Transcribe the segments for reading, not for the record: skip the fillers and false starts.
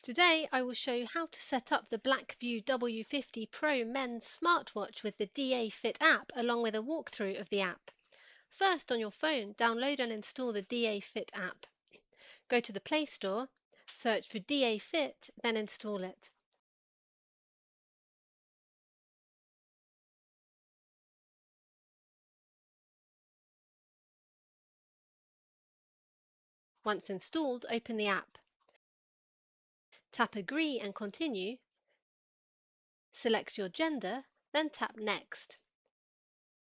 Today I will show you how to set up the Blackview W50 Pro men's smartwatch with the DA Fit app along with a walkthrough of the app. First, on your phone, download and install the DA Fit app. Go to the Play Store, search for DA Fit, then install it. Once installed, open the app. Tap Agree and Continue. Select your gender, then tap Next.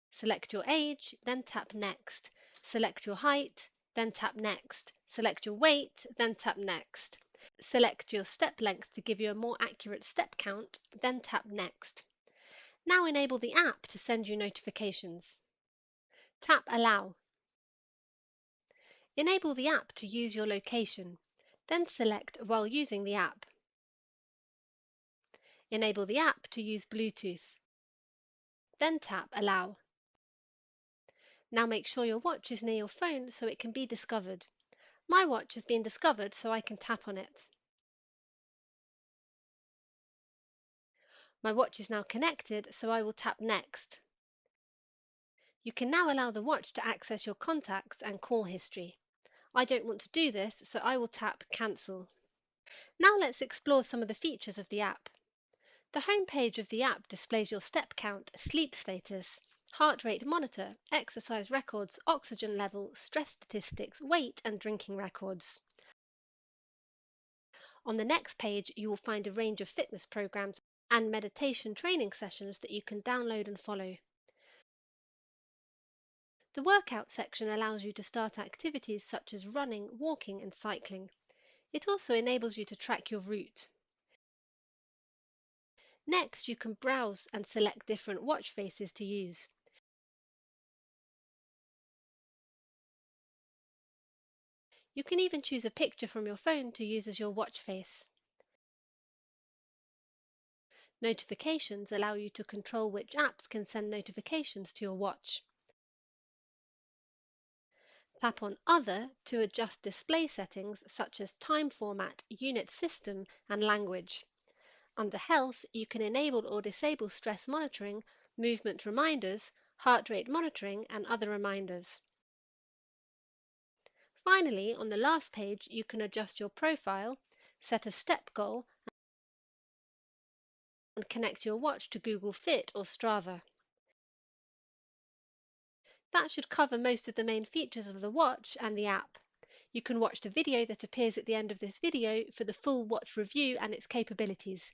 Select your age, then tap Next. Select your height, then tap Next. Select your weight, then tap Next. Select your step length to give you a more accurate step count, then tap Next. Now enable the app to send you notifications. Tap Allow. Enable the app to use your location, then select While using the app. Enable the app to use Bluetooth, then tap Allow. Now make sure your watch is near your phone so it can be discovered. My watch has been discovered, so I can tap on it. My watch is now connected, so I will tap Next. You can now allow the watch to access your contacts and call history. I don't want to do this, so I will tap Cancel. Now let's explore some of the features of the app. The home page of the app displays your step count, sleep status, heart rate monitor, exercise records, oxygen level, stress statistics, weight and drinking records. On the next page, you will find a range of fitness programs and meditation training sessions that you can download and follow. The workout section allows you to start activities such as running, walking and cycling. It also enables you to track your route. Next, you can browse and select different watch faces to use. You can even choose a picture from your phone to use as your watch face. Notifications allow you to control which apps can send notifications to your watch. Tap on Other to adjust display settings such as time format, unit system and language. Under Health, you can enable or disable stress monitoring, movement reminders, heart rate monitoring and other reminders. Finally, on the last page, you can adjust your profile, set a step goal and connect your watch to Google Fit or Strava. That should cover most of the main features of the watch and the app. You can watch the video that appears at the end of this video for the full watch review and its capabilities.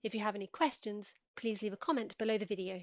If you have any questions, please leave a comment below the video.